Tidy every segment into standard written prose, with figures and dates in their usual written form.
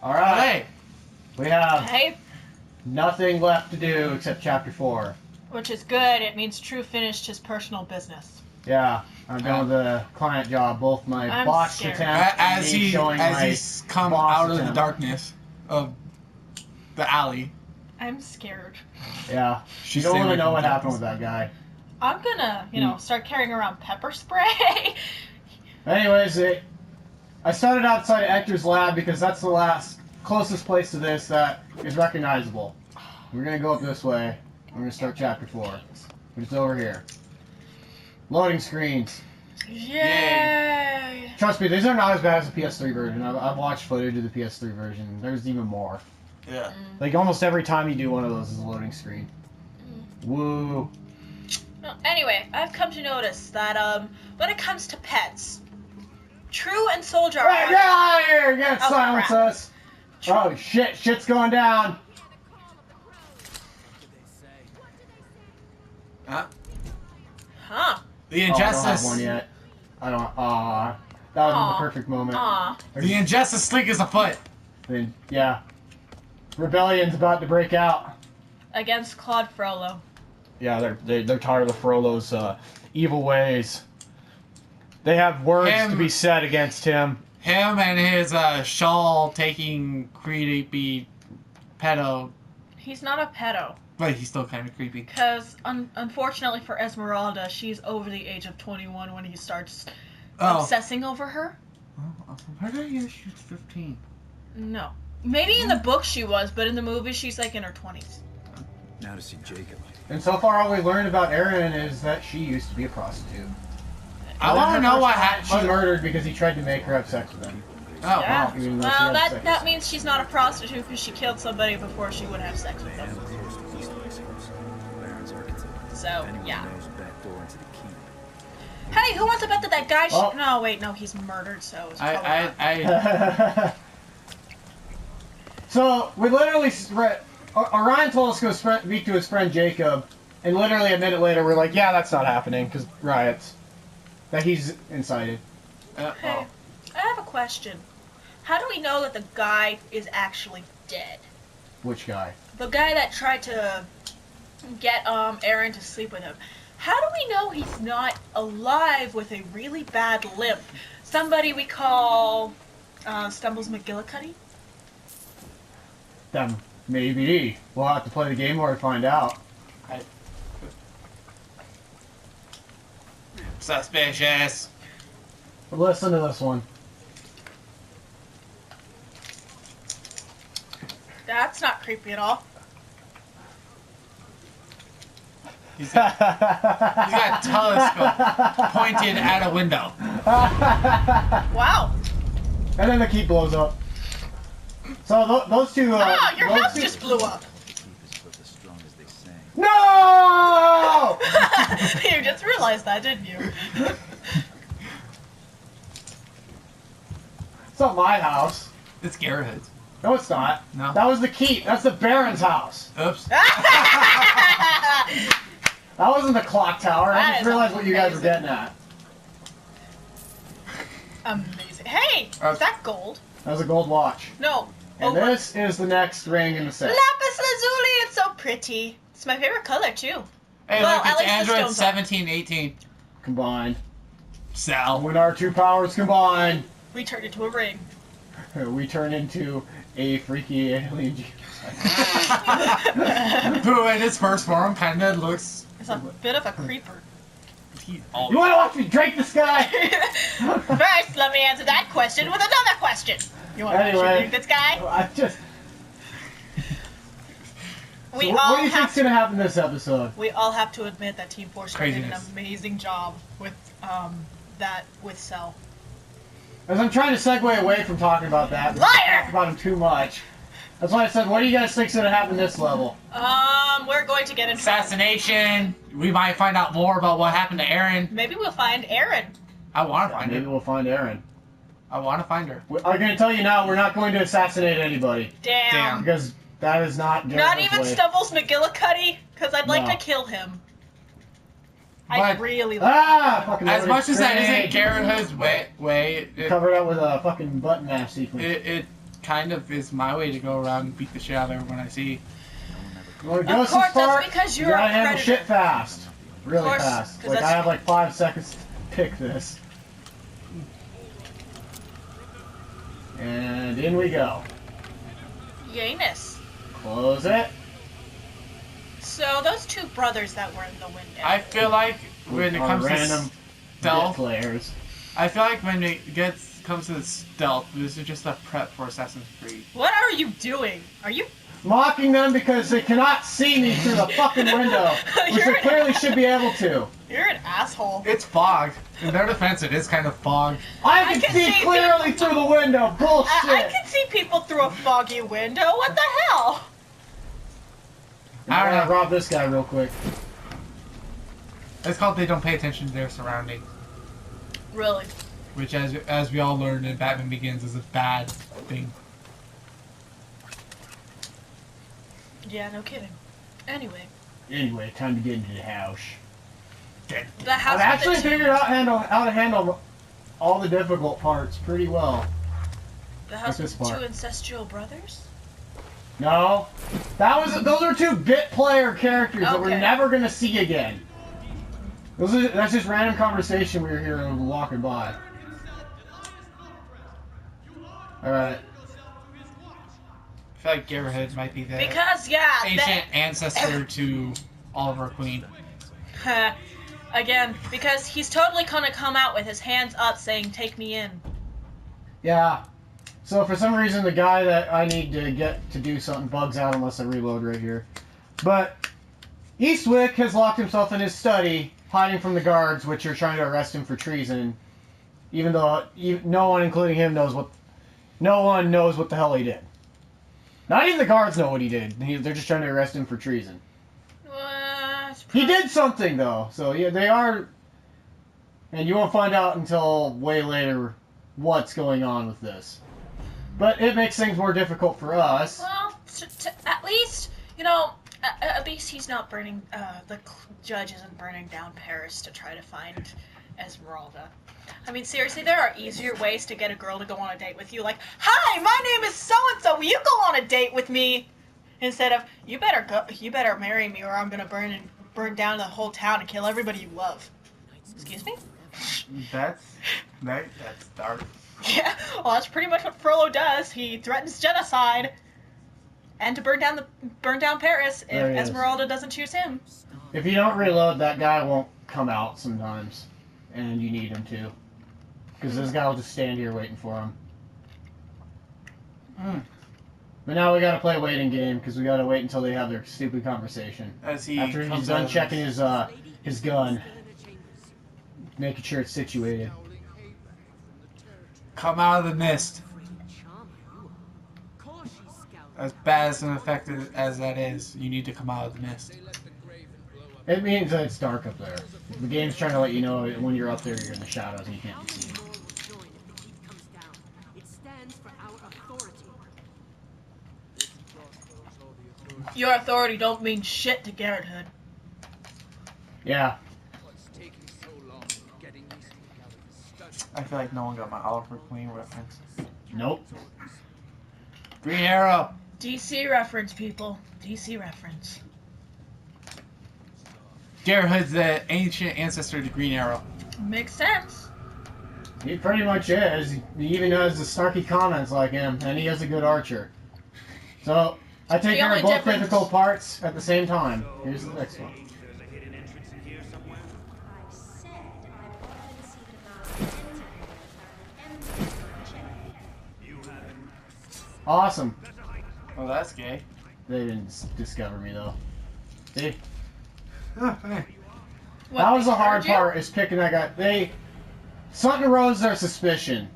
Alright. We have Okay. nothing left to do except chapter 4. Which is good. It means True finished his personal business. Yeah, I'm done with the client job. Both my I'm botched scared. attempt and me showing my he's come boss out of the attempt. darkness of the alley. I'm scared. Yeah. You don't want to know what happened with that guy. I'm gonna, start carrying around pepper spray. Anyways, I started outside of Hector's lab because that's the closest place to this that is recognizable. We're gonna go up this way. We're gonna start chapter 4. It's over here. Loading screens. Yay! Trust me, these are not as bad as the PS3 version. I've watched footage of the PS3 version. There's even more. Yeah. Like almost every time you do one of those is a loading screen. Woo. Well, anyway, I've come to notice that when it comes to pets, True and Solgar Hey, get out of here! You gotta Oh, silence crap. us! Oh shit, shit's going down! Huh? Huh. The Oh, I don't have Injustice. one yet. I don't. That was the perfect moment. The Injustice League is afoot. Then, yeah. Rebellion's about to break out. Against Claude Frollo. Yeah, they're tired of the Frollo's evil ways. They have words to be said against him. Him and his shawl-taking creepy pedo. He's not a pedo. But he's still kind of creepy. Because, unfortunately for Esmeralda, she's over the age of 21 when he starts obsessing over her. Oh, where did I hear she was 15? No. Maybe in the book she was, but in the movie she's like in her 20s. Now to see Jacob. And so far all we learned about Erin is that she used to be a prostitute. I want to know what She happened. murdered because he tried to make her have sex with him. Oh, Yeah. even though she Well, had sex. that means she's not a prostitute because she killed somebody before she would have sex with them. So, yeah. Hey, who wants to bet that guy? Oh. No, wait, no, he's murdered. So it's probably not. So we literally Orion told us to go speak to his friend Jacob, and literally a minute later we're like, yeah, that's not happening because riots. That he's incited. Hey, I have a question. How do we know that the guy is actually dead? Which guy? The guy that tried to get Aaron to sleep with him. How do we know he's not alive with a really bad limp? Somebody we call Stumbles McGillicuddy? Then maybe we'll have to play the game or find out. Suspicious. But listen to this one. That's not creepy at all. He's got a telescope pointed at a window. Wow. And then the key blows up. So those two. Your house just blew up. No! You just realized that, didn't you? It's not my house. It's Garrett's. No, it's not. No. That was the keep. That's the Baron's house. Oops. That wasn't the clock tower. I That just is realized what you guys were amazing. getting at. Amazing. Hey, is that gold? That was a gold watch. No. And this is the next ring in the set. Lapis lazuli. It's so pretty. It's my favorite color too. Hey, Well, look, at it's least the Android stones are. 1718. Combined. Sal. When our two powers combine, We turned into a ring. we turn into a freaky alien. Who in its first form kind of looks... It's a bit of a creeper. You want to watch me drink this guy? First, let me answer that question with another question. You want to Anyway. actually drink this guy? I just. We So what do you think's gonna happen this episode? We all have to admit that Team Fortress did an Craziness. amazing job with with Cell. As I'm trying to segue away from talking about that, Liar! I talked about him too much. That's why I said, what do you guys think's gonna happen this level? We're going to get into Assassination. We might find out more about what happened to Aaron. Maybe we'll find Aaron. I want to find Maybe her. we'll find Aaron. I want to find her. I'm gonna tell you now, we're not going to assassinate anybody Damn. because that is not. Not Garrett's even way. Stumbles McGillicuddy, because I'd like No. to kill him. I But- really like Fucking As much as that great. isn't Garrett Hood's way, Covered up with a fucking button mash sequence. it kind of is my way to go around and beat the shit out of everyone I see. You want to Of go course, so far? that's because You you're gotta a handle predator. shit fast. Really course, fast. 'cause Like, I that's- have like 5 seconds to pick this. And in we go. Yanus. Close it. So those two brothers that were in the window. I feel like when it Our comes to random bit stealth, players. I feel like when it comes to the stealth, this is just a prep for Assassin's Creed. What are you doing? Are you? Mocking them because they cannot see me through the fucking window, which You're they an clearly should be able to. You're an asshole. It's fogged. In their defense, it is kind of fogged. I can see clearly through the window. Bullshit. I can see people through a foggy window. What the hell? I don't I'm gonna know. rob this guy real quick. It's called they don't pay attention to their surroundings, Really? which, as we all learned in Batman Begins, is a bad thing. Yeah, no kidding. Anyway, Time to get into the house. the house. I've with actually the two- figured out how to handle all the difficult parts pretty well. The house this with the part. two incestual brothers. No, those are 2 bit player characters that we're Okay. never gonna see again. That's just random conversation we were hearing walking by. All right. I feel like Gerhardt might be the Because ancient ancestor to Oliver Queen. Again, because he's totally gonna come out with his hands up saying, "Take me in." Yeah. So for some reason, the guy that I need to get to do something bugs out unless I reload right here. But Eastwick has locked himself in his study, hiding from the guards, which are trying to arrest him for treason. Even though no one, including him, knows what the hell he did. Not even the guards know what he did. They're just trying to arrest him for treason. He did something though, so yeah, they are. And you won't find out until way later what's going on with this. But it makes things more difficult for us. Well, at least at least he's not burning. The judge isn't burning down Paris to try to find Esmeralda. I mean, seriously, there are easier ways to get a girl to go on a date with you. Like, "Hi, my name is so and so. Will you go on a date with me?" Instead of, "You better marry me, or I'm gonna burn down the whole town and kill everybody you love." Excuse me? That's dark. Yeah, well, that's pretty much what Frollo does. He threatens genocide and to burn down Paris if There he is. Esmeralda doesn't choose him. If you don't reload, that guy won't come out sometimes. And you need him to. Because this guy will just stand here waiting for him. But now we gotta play a waiting game, because we gotta wait until they have their stupid conversation. As he After comes he's done out of checking his gun. Making sure it's situated. come out of the mist. As bad and effective as that is, you need to come out of the mist. It means that it's dark up there. The game's trying to let you know when you're up there, you're in the shadows and you can't be seen. Your authority don't mean shit to Garrett Hood. Yeah. I feel like no one got my Oliver Queen reference. Nope. Green Arrow! DC reference, people. DC reference. Gerhardt's the ancient ancestor to Green Arrow. Makes sense. He pretty much is. He even has the snarky comments like him, and he is a good archer. So, I take The care of only both difference- difficult parts at the same time. Here's the next one. Awesome. Oh, that's gay. They didn't discover me though. See? What, That was they the hard heard you? part, is picking that guy. Something arose their suspicion.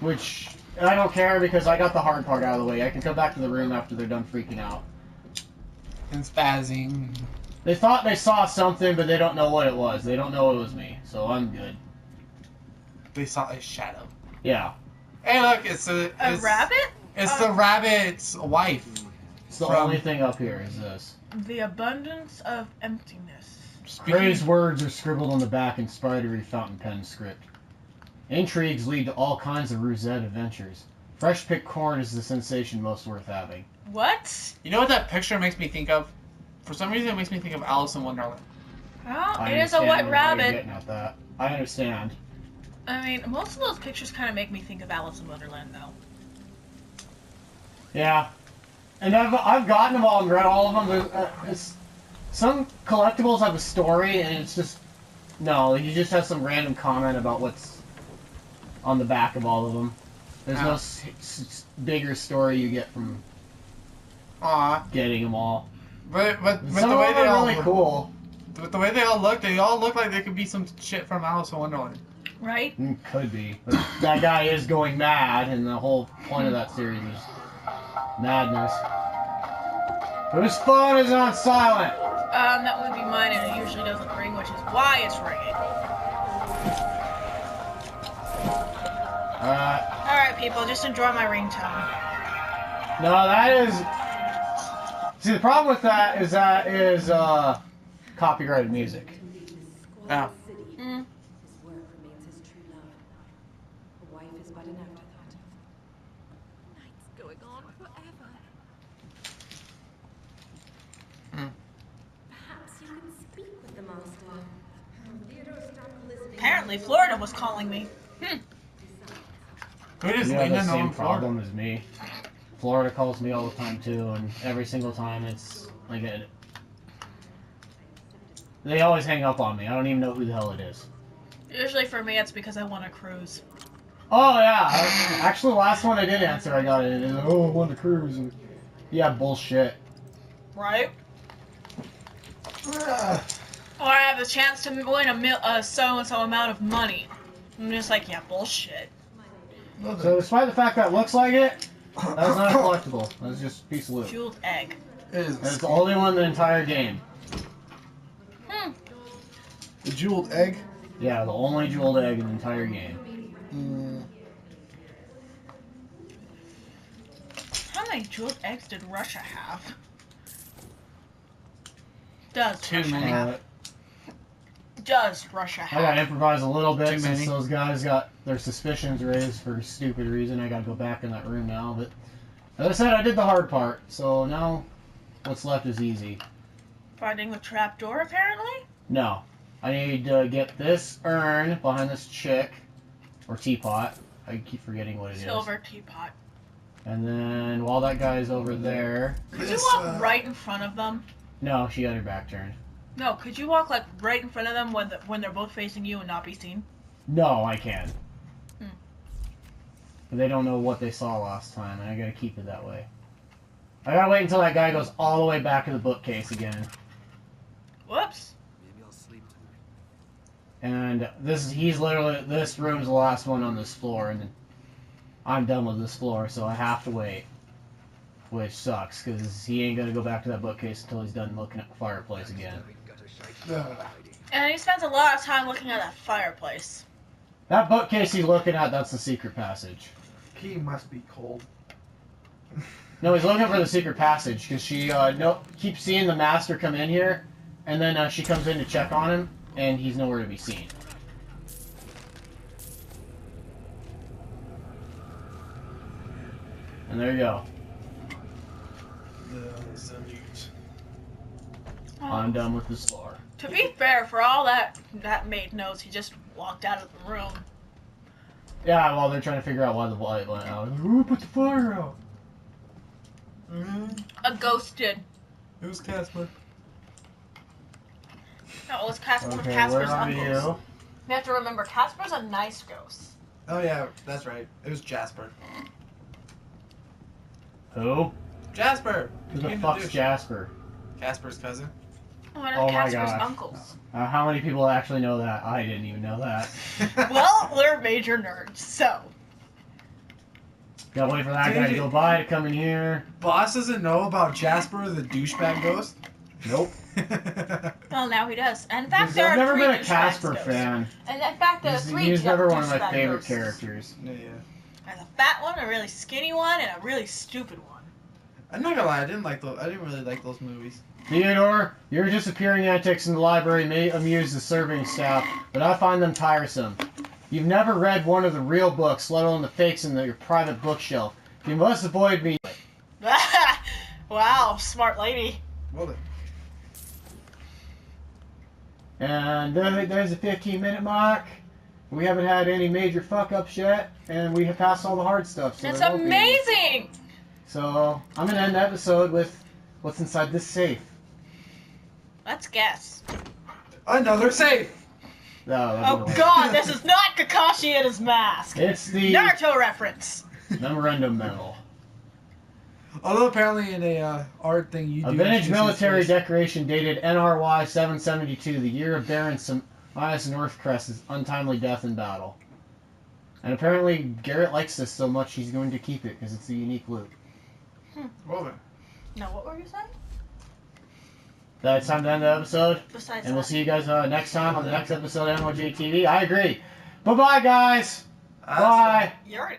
Which, I don't care because I got the hard part out of the way. I can come back to the room after they're done freaking out. And spazzing. They thought they saw something, but they don't know what it was. They don't know it was me, so I'm good. They saw a shadow. Yeah. Hey, look, it's A rabbit? It's the rabbit's wife. It's the From- only thing up here is this. The abundance of emptiness. Praise words are scribbled on the back in spidery fountain pen script. Intrigues lead to all kinds of rousette adventures. Fresh picked corn is the sensation most worth having. What? You know what that picture makes me think of? For some reason, it makes me think of Alice in Wonderland. Oh, I it is a understand white how rabbit. you're getting at that. I understand. I mean, most of those pictures kind of make me think of Alice in Wonderland, though. Yeah. And I've gotten them all and read all of them. Some collectibles have a story, and it's just... No, you just have some random comment about what's on the back of all of them. There's no bigger story you get from getting them all. But Some the way of them they are all really cool. With the way they all look like they could be some shit from Alice in Wonderland. Right? Could be. But that guy is going mad, and the whole point of that series is madness. Whose phone is on silent? That would be mine, and it usually doesn't ring, which is why it's ringing. Alright, people, just enjoy my ringtone. No, that is... See, the problem with that is copyrighted music. Oh. Mm. His work remains his true love. A wife is but an afterthought. Night's going on forever. Perhaps you can speak with the master. Theodore, stop listening. Apparently, Florida was calling me. Who does You have Lena the know same in Florida? problem as me. Florida calls me all the time too, and every single time it's like they always hang up on me. I don't even know who the hell it is. Usually for me, it's because I want to cruise. Oh yeah, actually, the last one I did answer, I got it. And it was, oh, I won the cruise. And, yeah, bullshit. Right? Or I have the chance to win a so-and-so amount of money. I'm just like, yeah, bullshit. So despite the fact that it looks like it, that's not a collectible. That's just a piece of loot. Jeweled egg. It is. And it's the only one in the entire game. Hmm. The jeweled egg? Yeah, the only jeweled egg in the entire game. How many jeweled eggs did Russia have? Does Too Russia many. have? Does Russia I have? gotta improvise a little bit Too since many. those guys got their suspicions raised for a stupid reason. I gotta go back in that room now, but as I said, I did the hard part, so now what's left is easy. Finding the trapdoor, apparently? No. I need to get this urn behind this chick, or teapot. I keep forgetting what it is. Silver teapot. And then while that guy's over there... Could you walk right in front of them? No, she got her back turned. No, could you walk like right in front of them when they're both facing you and not be seen? No, I can. Hmm. But they don't know what they saw last time, and I gotta keep it that way. I gotta wait until that guy goes all the way back to the bookcase again. Whoops. Maybe I'll sleep tonight. And this room's the last one on this floor, and I'm done with this floor, so I have to wait. Which sucks, because he ain't gonna go back to that bookcase until he's done looking at the fireplace again. And he spends a lot of time looking at that fireplace. That bookcase he's looking at, that's the secret passage. He must be cold. No, he's looking for the secret passage, because she keeps seeing the master come in here, and then she comes in to check on him, and he's nowhere to be seen. And there you go. The salute. I'm done with this floor. To be fair, for all that maid knows, he just walked out of the room. Yeah, while they're trying to figure out why the light went out. Who put the fire out? A ghost did. It was Casper. No, it was Casper with Okay, Casper's where are uncles. you? You have to remember, Casper's a nice ghost. Oh yeah, that's right. It was Jasper. Who? Jasper! Who the fuck's Jasper? Casper's cousin. One Oh of my Casper's gosh. uncles. How many people actually know that? I didn't even know that. Well, we're major nerds, so. Gotta wait for that guy to go by to come in here. Boss doesn't know about Jasper the douchebag ghost? Nope. Well, now he does. And in fact, there I've are never three been a douchebags Casper ghosts. fan. And in fact, there are three He's never one of my douchebag favorite ghosts. characters. Yeah. There's a fat one, a really skinny one, and a really stupid one. I'm not gonna lie, I didn't really like those movies. Theodore, your disappearing antics in the library may amuse the serving staff, but I find them tiresome. You've never read one of the real books, let alone the fakes in your private bookshelf. You must avoid me. Wow, smart lady. Well then. And there's the 15-minute mark. We haven't had any major fuck-ups yet, and we have passed all the hard stuff. So That's there won't be any. amazing! So I'm going to end the episode with what's inside this safe. Let's guess. Another safe! No, Oh god, this is not Kakashi and his mask! It's the Naruto reference! memorandum medal. Although apparently in a art thing you do. A vintage introduce military his- decoration dated NRY 772, the year of Baron Samias Northcrest's untimely death in battle. And apparently Garrett likes this so much he's going to keep it because it's a unique loot. Well then. Now, what were you saying? That's time to end the episode. Besides And we'll that. see you guys next time on the next episode of MOJTV. I agree. Bye-bye, guys. Bye. You're